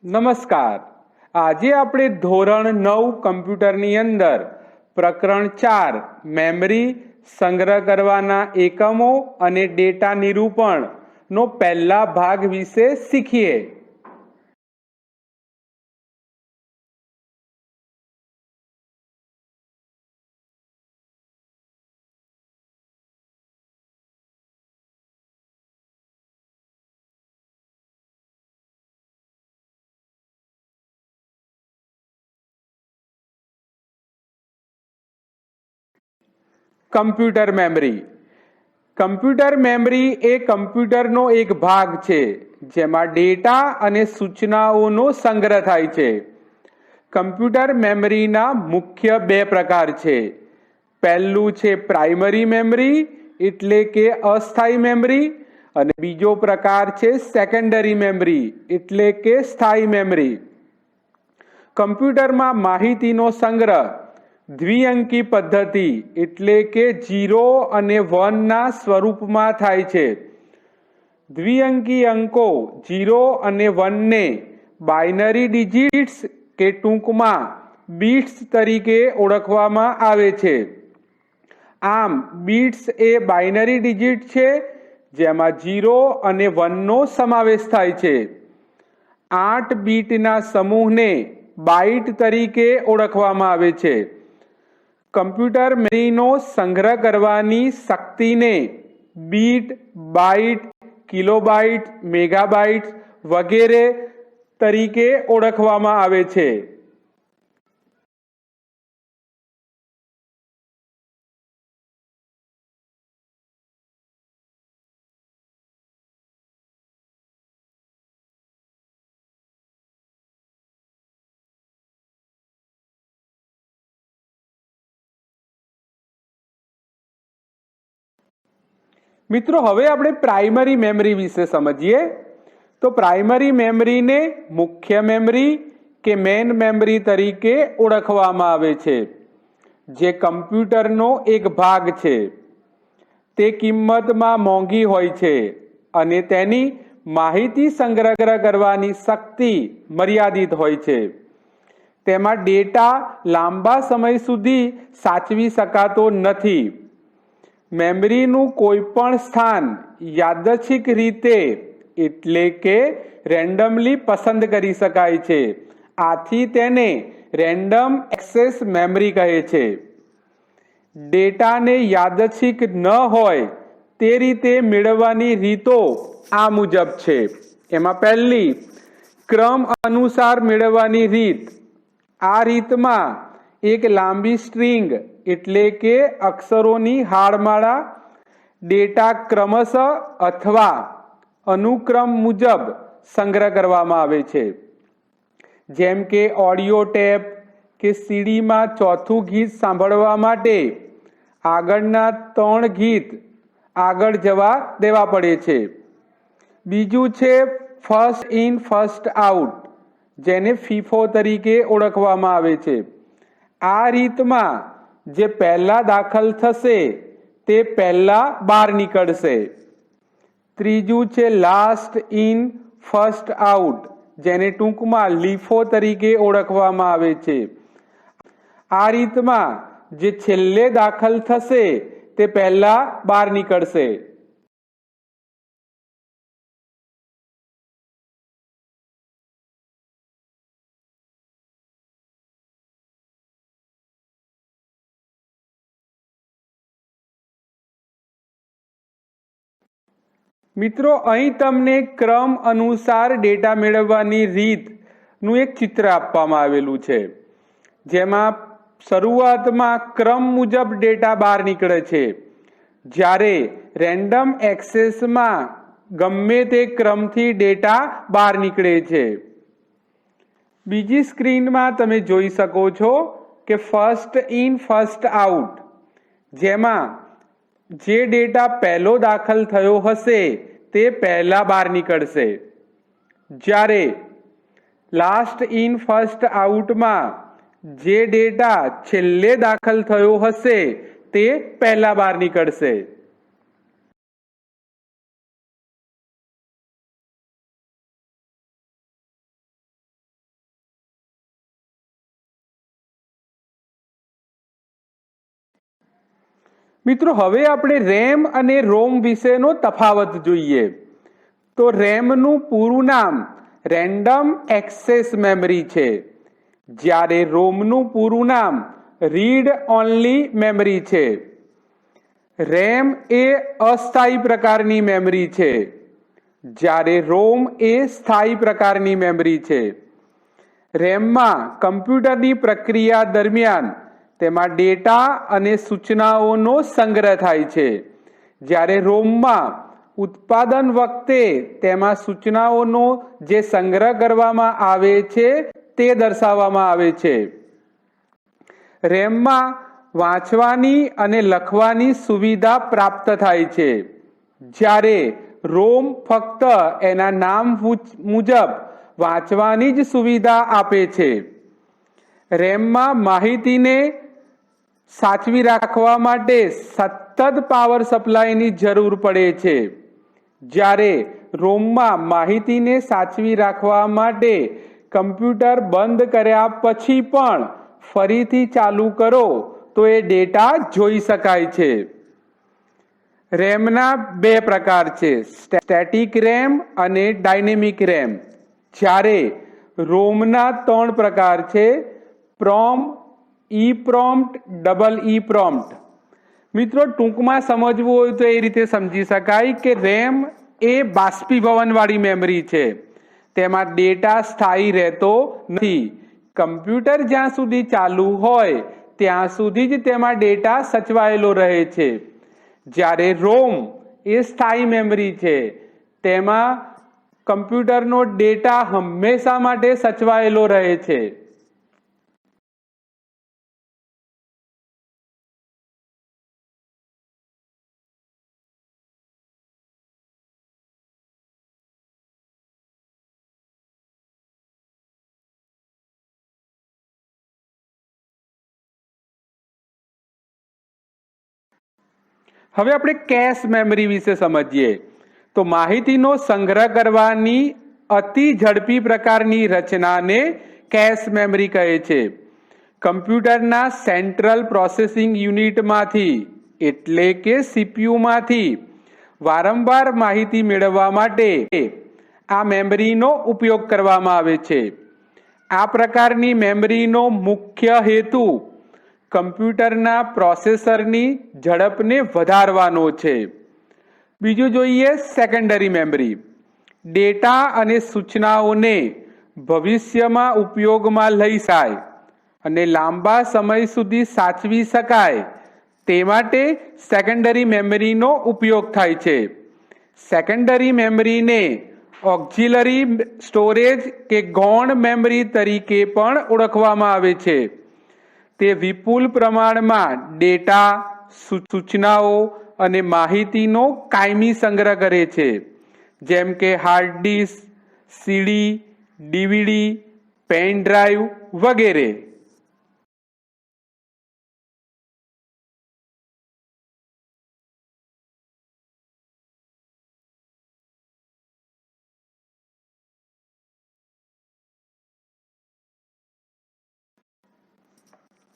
નમસ્કાર। આજે આપણે ધોરણ 9 કમ્પ્યુટરની અંદર પ્રકરણ 4 મેમરી સંગ્રહ કરવાના એકમો અને ડેટા નિરૂપણનો પહેલા ભાગ વિશે શીખીએ। કમ્પ્યુટર મેમરી એ કમ્પ્યુટરનો એક ભાગ છે જેમાં ડેટા અને સૂચનાઓનો સંગ્રહ થાય છે। કમ્પ્યુટર મેમરીના મુખ્ય બે પ્રકાર છે। પહેલું છે પ્રાઇમરી મેમરી એટલે કે અસ્થાયી મેમરી અને બીજો પ્રકાર છે સેકન્ડરી મેમરી એટલે કે સ્થાયી મેમરી। કમ્પ્યુટરમાં માહિતીનો સંગ્રહ દ્વિઅંકી પદ્ધતિ એટલે કે 0 અને 1 ના સ્વરૂપમાં થાય છે। દ્વિઅંકી અંકો 0 અને 1 ને બાઇનરી ડિજિટ્સ કે ટૂંકમાં બિટ્સ તરીકે ઓળખવામાં આવે છે। આમ બિટ્સ એ બાઇનરી ડિજિટ છે જેમાં 0 અને 1 નો સમાવેશ થાય છે। 8 બીટના સમૂહને બાઇટ તરીકે ઓળખવામાં આવે છે। કમ્પ્યુટર મેમરીનો સંગ્રહ કરવાની શક્તિને બીટ, બાઇટ, કિલોબાઇટ, મેગાબાઇટ વગેરે તરીકે ઓળખવામાં આવે છે। મિત્રો હવે આપણે પ્રાઇમરી મેમરી વિશે સમજીએ। તો પ્રાઇમરી મેમરીને મુખ્ય મેમરી કે મેઇન મેમરી તરીકે ઓળખવામાં આવે છે જે કમ્પ્યુટરનો એક ભાગ છે। તે કિંમતમાં મોંઘી હોય છે અને તેની માહિતી સંગ્રહ કરવાની શક્તિ મર્યાદિત હોય છે। તેમાં ડેટા લાંબા સમય સુધી સાચવી શકાતો નથી। મેમરીનું કોઈપણ સ્થાન યાદચ્છિક રીતે એટલે કે રેન્ડમલી પસંદ કરી શકાય છે। આથી તેને રેન્ડમ એક્સેસ મેમરી કહે છે। ડેટાને યાદચ્છિક ન હોય તે રીતે મેળવવાની રીતો આ મુજબ છે। એમાં પહેલી ક્રમ અનુસાર મેળવવાની રીત। આ રીતમાં એક લાંબી સ્ટ્રિંગ એટલે કે અક્ષરોની હારમાળા ડેટા ક્રમશઃ અથવા અનુક્રમ મુજબ સંગ્રહ કરવામાં આવે છે। જેમ કે ઓડિયો ટેપ કે સીડીમાં ચોથું ગીત સાંભળવા માટે આગળના 3 ગીત આગળ જવા દેવા પડે છે। બીજું છે ફર્સ્ટ ઇન ફર્સ્ટ આઉટ જેને ફીફો તરીકે ઓળખવામાં આવે છે। આ રીતમાં જે પહેલા દાખલ થશે તે પહેલા બહાર નીકળશે। ત્રીજું છે લાસ્ટ ઇન ફર્સ્ટ આઉટ જેને ટૂંકમાં લીફો તરીકે ઓળખવામાં આવે છે। આ રીતમાં જે છેલ્લે દાખલ થશે તે પહેલા બહાર નીકળશે। મિત્રો અહીં તમને ક્રમ અનુસાર ડેટા મેળવવાની રીતનું એક ચિત્ર આપવામાં આવેલું છે જેમાં શરૂઆતમાં ક્રમ મુજબ ડેટા બહાર નીકળે છે જ્યારે રેન્ડમ એક્સેસમાં ગમે તે ક્રમથી ડેટા બહાર નીકળે છે। બીજી સ્ક્રીનમાં તમે જોઈ શકો છો કે ફર્સ્ટ ઇન ફર્સ્ટ આઉટ જેમાં જે ડેટા પહેલો દાખલ થયો હશે તે પહેલા બહાર નીકળશે। જ્યારે લાસ્ટ ઇન ફર્સ્ટ આઉટમાં જે ડેટા છેલ્લે દાખલ થયો હશે તે પહેલા બહાર નીકળશે। મિત્રો હવે આપણે રેમ અને રોમ વિશેનો તફાવત જોઈએ. તો રેમનું પૂરું નામ રેન્ડમ એક્સેસ મેમરી છે, જ્યારે રોમનું પૂરું નામ રીડ ઓન્લી મેમરી છે. રેમ એ અસ્થાયી પ્રકારની મેમરી છે, જ્યારે રોમ એ સ્થાયી પ્રકારની મેમરી છે. રેમમાં કમ્પ્યુટરની પ્રક્રિયા દરમિયાન તેમાં ડેટા અને સૂચનાઓનો સંગ્રહ થાય છે, જ્યારે રોમમાં ઉત્પાદન વખતે તેમાં સૂચનાઓનો જે સંગ્રહ કરવામાં આવે છે તે દર્શાવવામાં આવે છે. રેમમાં વાંચવાની અને લખવાની સુવિધા પ્રાપ્ત થાય છે, જ્યારે રોમ ફક્ત એના નામ મુજબ વાંચવાની જ સુવિધા આપે છે. રેમમાં માહિતીને સાચવી રાખવા માટે સતત પાવર સપ્લાયની જરૂર પડે છે, જ્યારે રોમમાં માહિતીને સાચવી રાખવા માટે કમ્પ્યુટર બંધ કર્યા પછી પણ ફરીથી ચાલુ કરો તો એ ડેટા જોઈ શકાય છે. રેમના બે પ્રકાર છે, સ્ટેટિક રેમ અને ડાયનેમિક રેમ, જ્યારે રોમના 3 પ્રકાર છે, પ્રોમ, ઈપ્રોમ્પ્ટ, ડબલ ઈપ્રોમ્પ્ટ. મિત્રો ટૂંકમાં સમજવું હોય તો એ રીતે સમજી શકાય કે રેમ એ બાષ્પીભવનવાળી મેમરી છે, તેમાં ડેટા સ્થાયી રહેતો નથી. કમ્પ્યુટર જ્યાં સુધી ચાલુ હોય ત્યાં સુધી જ તેમાં ડેટા સચવાયેલો રહે છે, જ્યારે રોમ એ સ્થાયી મેમરી છે, તેમાં કમ્પ્યુટરનો ડેટા હંમેશા માટે સચવાયેલો રહે છે. હવે આપણે કેશ મેમરી વિશે સમજીએ. તો માહિતીનો સંગ્રહ કરવાની અતિ ઝડપી પ્રકારની રચનાને કેશ મેમરી કહે છે. કમ્પ્યુટરના સેન્ટ્રલ પ્રોસેસિંગ યુનિટમાંથી એટલે કે સીપીયુમાંથી વારંવાર માહિતી મેળવવા માટે આ મેમરીનો ઉપયોગ કરવામાં આવે છે. આ પ્રકારની મેમરીનો મુખ્ય હેતુ કમ્પ્યુટરના પ્રોસેસરની ઝડપને વધારવાનો છે. બીજું જોઈએ સેકન્ડરી મેમરી. ડેટા અને સૂચનાઓને ભવિષ્યમાં ઉપયોગમાં લઈ શકાય અને લાંબા સમય સુધી સાચવી શકાય તે માટે સેકન્ડરી મેમરીનો ઉપયોગ થાય છે. સેકન્ડરી મેમરીને ઓક્ઝિલરી સ્ટોરેજ કે ગૌણ મેમરી તરીકે પણ ઓળખવામાં આવે છે. તે વિપુલ પ્રમાણમાં ડેટા, સૂચનાઓ અને માહિતીનો કાયમી સંગ્રહ કરે છે, જેમ કે હાર્ડ ડિસ્ક, સીડી, ડીવીડી, પેન ડ્રાઈવ વગેરે.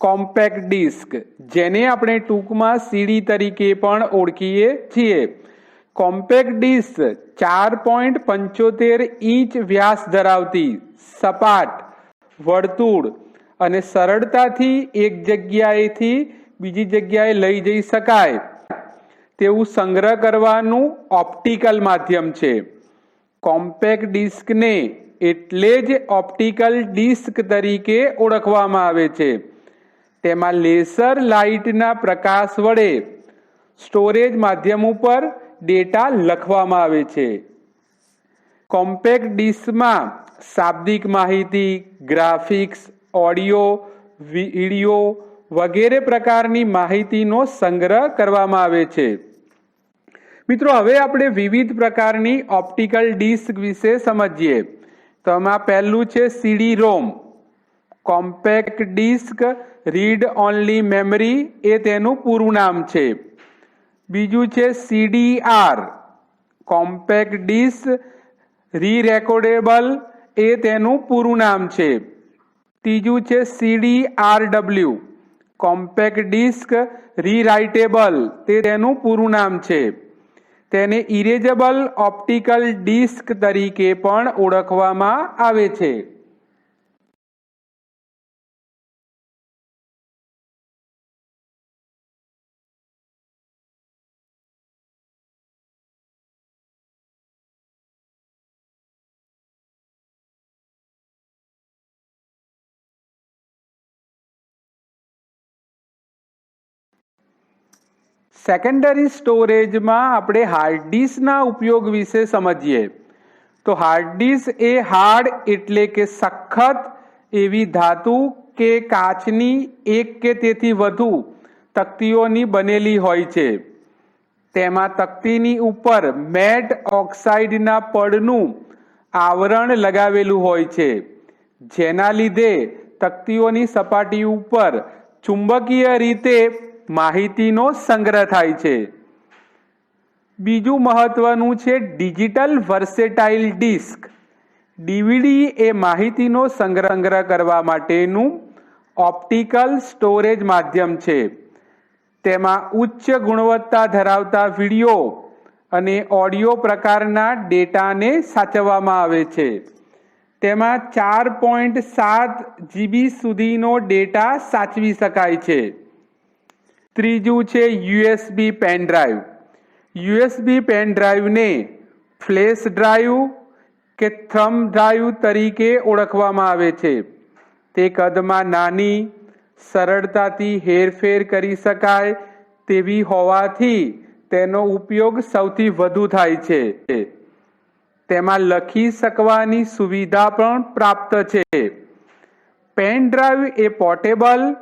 કોમ્પેક્ટ ડિસ્ક, જેને આપણે ટૂંકમાં સીડી તરીકે પણ ઓળખીએ છીએ. કોમ્પેક્ટ ડિસ્ક 4.75 ઇંચ વ્યાસ ધરાવતી, સપાટ, વર્તુળ અને સરળતાથી એક જગ્યાએથી બીજી જગ્યાએ લઈ જઈ શકાય તેવું સંગ્રહ કરવાનું ઓપ્ટિકલ માધ્યમ છે. કોમ્પેક્ટ ડિસ્કને એટલે જ ઓપ્ટિકલ ડિસ્ક તરીકે ઓળખવામાં આવે છે. તેમાં લેસર લાઇટના પ્રકાશ વડે સ્ટોરેજ માધ્યમ ઉપર ડેટા લખવામાં આવે છે. કોમ્પેક્ટ ડિસ્કમાં શાબ્દિક માહિતી, ગ્રાફિક્સ, ઓડિયો, વિડિયો વગેરે પ્રકારની માહિતીનો સંગ્રહ કરવામાં આવે છે. મિત્રો હવે આપણે વિવિધ પ્રકારની ઓપ્ટિકલ ડિસ્ક વિશે સમજીએ. તો આમાં પહેલું છે CD ROM. Compact disc read only memory એ તેનું પૂરું નામ છે. બીજું છે CDR, કોમ્પેક્ટ ડિસ્ક રી રેકોર્ડેબલ એ તેનું પૂરું નામ છે. ત્રીજું છે CDRW, કોમ્પેક્ટ ડિસ્ક રીરાઇટેબલ તે તેનું પૂરું નામ છે. તેને ઇરેઝેબલ ઓપ્ટિકલ ડિસ્ક તરીકે પણ ઓળખવામાં આવે છે. સેકન્ડરી સ્ટોરેજમાં આપણે હાર્ડ ડિસ્કના ઉપયોગ વિશે સમજીએ. તો હાર્ડ ડિસ્ક એ હાર્ડ એટલે કે સખત એવી ધાતુ કે કાચની એક કે તેથી વધુ તકતીઓની બનેલી હોય છે. તેમાં તકતીની ઉપર મેટ ઓક્સાઇડના પડનું આવરણ લગાવેલું હોય છે, જેના લીધે તકતીઓની સપાટી ઉપર ચુંબકીય રીતે માહિતીનો સંગ્રહ થાય છે. બીજું મહત્વનું છે ડિજિટલ વર્સેટાઇલ ડિસ્ક. ડીવીડી એ માહિતીનો સંગ્રહ કરવા માટેનું ઓપ્ટિકલ સ્ટોરેજ માધ્યમ છે. તેમાં ઉચ્ચ ગુણવત્તા ધરાવતા વિડીયો અને ઓડિયો પ્રકારના ડેટાને સાચવવામાં આવે છે. તેમાં 4.7 GB સુધીનો ડેટા સાચવી શકાય છે. ત્રીજું છે USB pen drive. USB pen ડ્રાઈવને ફ્લેશ ડ્રાઈવ કે થંબ ડ્રાઈવ તરીકે ઓળખવામાં આવે છે. તે કદમાં નાની, સરળતાથી હેરફેર કરી શકાય તેવી હોવાથી તેનો ઉપયોગ સૌથી વધુ થાય છે. તેમાં લખી શકવાની સુવિધા પણ પ્રાપ્ત છે. પેન ડ્રાઈવ એ પોર્ટેબલ,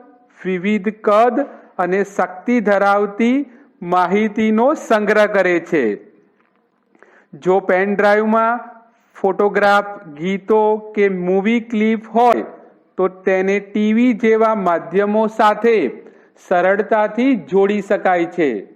વિવિધ કદ અને શક્તિ ધરાવતી માહિતીનો સંગ્રહ કરે છે. જો પેન ડ્રાઈવમાં ફોટોગ્રાફ, ગીતો કે મૂવી ક્લિપ હોય તો તેને ટીવી જેવા માધ્યમો સાથે સરળતાથી જોડી શકાય છે.